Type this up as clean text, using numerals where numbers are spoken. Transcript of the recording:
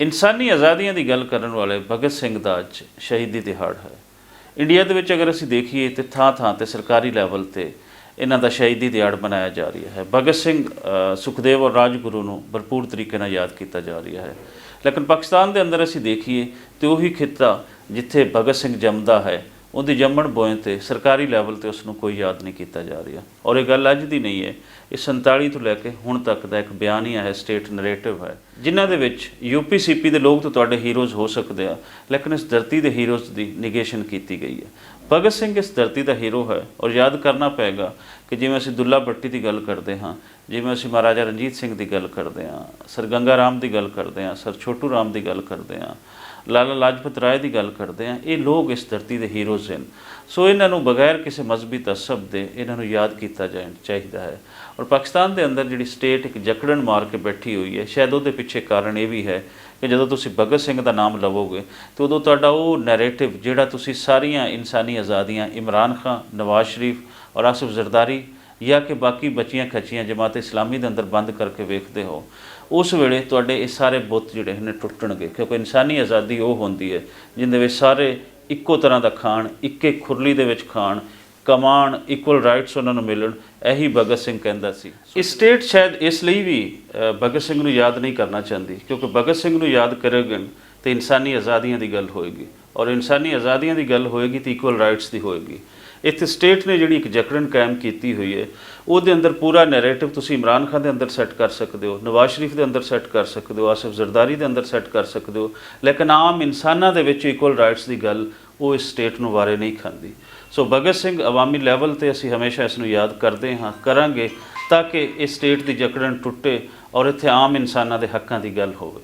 ਇਨਸਾਨੀ ਆਜ਼ਾਦੀਆਂ ਦੀ ਗੱਲ ਕਰਨ ਵਾਲੇ ਭਗਤ ਸਿੰਘ ਦਾ ਅੱਜ ਸ਼ਹੀਦੀ ਦਿਹਾੜਾ ਹੈ। ਇੰਡੀਆ ਦੇ ਵਿੱਚ ਅਗਰ ਅਸੀਂ ਦੇਖੀਏ ਤੇ ਥਾਂ ਥਾਂ ਤੇ ਸਰਕਾਰੀ ਲੈਵਲ ਤੇ ਇਹਨਾਂ ਦਾ ਸ਼ਹੀਦੀ ਦਿਹਾੜਾ ਮਨਾਇਆ ਜਾ ਰਿਹਾ ਹੈ। ਭਗਤ ਸਿੰਘ ਸੁਖਦੇਵ ਔਰ ਰਾਜਗੁਰੂ ਨੂੰ ਭਰਪੂਰ ਤਰੀਕੇ ਨਾਲ ਯਾਦ ਕੀਤਾ ਜਾ ਰਿਹਾ ਹੈ। ਲੇਕਿਨ ਪਾਕਿਸਤਾਨ ਦੇ ਅੰਦਰ ਅਸੀਂ ਦੇਖੀਏ ਤੇ ਉਹੀ ਖਿੱਤਾ ਜਿੱਥੇ ਭਗਤ ਸਿੰਘ ਜੰਮਦਾ ਹੈ ਉਹਦੀ ਜੰਮਣ ਬੋਇੰ ਤੇ ਸਰਕਾਰੀ ਲੈਵਲ ਤੇ ਉਸ ਨੂੰ ਕੋਈ ਯਾਦ ਨਹੀਂ ਕੀਤਾ ਜਾ ਰਿਹਾ। ਔਰ ਇਹ ਗੱਲ ਅੱਜ ਦੀ ਨਹੀਂ ਹੈ, ਇਹ 47 ਤੋਂ ਲੈ ਕੇ ਹੁਣ ਤੱਕ ਦਾ ਇੱਕ ਬਿਆਨ ਹੀ ਹੈ, ਸਟੇਟ ਨਰੇਟਿਵ ਹੈ, ਜਿਨ੍ਹਾਂ ਦੇ ਵਿੱਚ ਯੂਪੀ ਸੀਪੀ ਦੇ ਲੋਕ ਤਾਂ ਤੁਹਾਡੇ ਹੀਰੋਜ਼ ਹੋ ਸਕਦੇ ਆ, ਲੇਕਿਨ ਇਸ ਧਰਤੀ ਦੇ ਹੀਰੋਜ਼ ਦੀ ਨਿਗੇਸ਼ਨ ਕੀਤੀ ਗਈ ਹੈ। ਭਗਤ ਸਿੰਘ ਇਸ ਧਰਤੀ ਦਾ ਹੀਰੋ ਹੈ ਔਰ ਯਾਦ ਕਰਨਾ ਪਏਗਾ ਕਿ ਜਿਵੇਂ ਅਸੀਂ ਦੁੱਲਾ ਭੱਟੀ ਦੀ ਗੱਲ ਕਰਦੇ ਹਾਂ, ਜਿਵੇਂ ਅਸੀਂ ਮਹਾਰਾਜਾ ਰਣਜੀਤ ਸਿੰਘ ਦੀ ਗੱਲ ਕਰਦੇ ਹਾਂ, ਸਰ ਗੰਗਾ ਰਾਮ ਦੀ ਗੱਲ ਕਰਦੇ ਹਾਂ, ਸਰ ਛੋਟੂ ਰਾਮ ਦੀ ਗੱਲ ਕਰਦੇ ਹਾਂ, ਲਾਲਾ ਲਾਜਪਤ ਰਾਏ ਦੀ ਗੱਲ ਕਰਦੇ ਹਾਂ, ਇਹ ਲੋਕ ਇਸ ਧਰਤੀ ਦੇ ਹੀਰੋਜ਼ ਹਨ। ਸੋ ਇਹਨਾਂ ਨੂੰ ਬਗੈਰ ਕਿਸੇ ਮਜ਼ਹਬੀ ਤਸੱਸਬ ਦੇ ਇਹਨਾਂ ਨੂੰ ਯਾਦ ਕੀਤਾ ਜਾਣਾ ਚਾਹੀਦਾ ਹੈ। ਔਰ ਪਾਕਿਸਤਾਨ ਦੇ ਅੰਦਰ ਜਿਹੜੀ ਸਟੇਟ ਇੱਕ ਜਕੜਨ ਮਾਰ ਕੇ ਬੈਠੀ ਹੋਈ ਹੈ, ਸ਼ਾਇਦ ਉਹਦੇ ਪਿੱਛੇ ਕਾਰਨ ਇਹ ਵੀ ਹੈ ਕਿ ਜਦੋਂ ਤੁਸੀਂ ਭਗਤ ਸਿੰਘ ਦਾ ਨਾਮ ਲਵੋਗੇ ਤਾਂ ਉਦੋਂ ਤੁਹਾਡਾ ਉਹ ਨੈਰੇਟਿਵ ਜਿਹੜਾ ਤੁਸੀਂ ਸਾਰੀਆਂ ਇਨਸਾਨੀ ਆਜ਼ਾਦੀਆਂ ਇਮਰਾਨ ਖਾਨ, ਨਵਾਜ਼ ਸ਼ਰੀਫ ਔਰ ਆਸਿਫ ਜ਼ਰਦਾਰੀ ਜਾਂ ਕਿ ਬਾਕੀ ਬਚੀਆਂ ਖਚੀਆਂ ਜਮਾਤ ਇਸਲਾਮੀ ਦੇ ਅੰਦਰ ਬੰਦ ਕਰਕੇ ਵੇਖਦੇ ਹੋ, ਉਸ ਵੇਲੇ ਤੁਹਾਡੇ ਇਹ ਸਾਰੇ ਬੁੱਤ ਜਿਹੜੇ ਨੇ ਟੁੱਟਣਗੇ। ਕਿਉਂਕਿ ਇਨਸਾਨੀ ਆਜ਼ਾਦੀ ਉਹ ਹੁੰਦੀ ਹੈ ਜਿਹਦੇ ਵਿੱਚ ਸਾਰੇ ਇੱਕੋ ਤਰ੍ਹਾਂ ਦਾ ਖਾਣ, ਇੱਕੇ ਖੁਰਲੀ ਦੇ ਵਿੱਚ ਖਾਣ, ਕਮਾਣ, ਇਕੁਅਲ ਰਾਈਟਸ ਉਹਨਾਂ ਨੂੰ ਮਿਲਣ। ਇਹੀ ਭਗਤ ਸਿੰਘ ਕਹਿੰਦਾ ਸੀ। ਇਹ ਸਟੇਟ ਸ਼ਾਇਦ ਇਸ ਲਈ ਵੀ ਭਗਤ ਸਿੰਘ ਨੂੰ ਯਾਦ ਨਹੀਂ ਕਰਨਾ ਚਾਹੁੰਦੀ ਕਿਉਂਕਿ ਭਗਤ ਸਿੰਘ ਨੂੰ ਯਾਦ ਕਰੋਗੇ ਤਾਂ ਇਨਸਾਨੀ ਆਜ਼ਾਦੀਆਂ ਦੀ ਗੱਲ ਹੋਏਗੀ, ਔਰ ਇਨਸਾਨੀ ਆਜ਼ਾਦੀਆਂ ਦੀ ਗੱਲ ਹੋਏਗੀ ਤਾਂ ਇਕੁਅਲ ਰਾਈਟਸ ਦੀ ਹੋਏਗੀ। ਇੱਥੇ ਸਟੇਟ ਨੇ ਜਿਹੜੀ ਇੱਕ ਜਕੜਨ ਕਾਇਮ ਕੀਤੀ ਹੋਈ ਹੈ, ਉਹਦੇ ਅੰਦਰ ਪੂਰਾ ਨੈਰੇਟਿਵ ਤੁਸੀਂ ਇਮਰਾਨ ਖਾਨ ਦੇ ਅੰਦਰ ਸੈੱਟ ਕਰ ਸਕਦੇ ਹੋ, ਨਵਾਜ਼ ਸ਼ਰੀਫ ਦੇ ਅੰਦਰ ਸੈੱਟ ਕਰ ਸਕਦੇ ਹੋ, ਆਸਿਫ ਜ਼ਰਦਾਰੀ ਦੇ ਅੰਦਰ ਸੈੱਟ ਕਰ ਸਕਦੇ ਹੋ, ਲੇਕਿਨ ਆਮ ਇਨਸਾਨਾਂ ਦੇ ਵਿੱਚ ਇਕੁਅਲ ਰਾਈਟਸ ਦੀ ਗੱਲ ਉਹ ਇਸ ਸਟੇਟ ਨੂੰ ਵਾਰੇ ਨਹੀਂ ਖਾਂਦੀ। ਸੋ ਭਗਤ ਸਿੰਘ ਅਵਾਮੀ ਲੈਵਲ ਤੇ ਅਸੀਂ ਹਮੇਸ਼ਾ ਇਸ ਨੂੰ ਯਾਦ ਕਰਦੇ ਹਾਂ, ਕਰਾਂਗੇ, ਤਾਂ ਕਿ ਇਹ ਸਟੇਟ ਦੀ ਜਕੜਨ ਟੁੱਟੇ ਔਰ ਇੱਥੇ ਆਮ ਇਨਸਾਨਾਂ ਦੇ ਹੱਕਾਂ ਦੀ ਗੱਲ ਹੋਵੇ।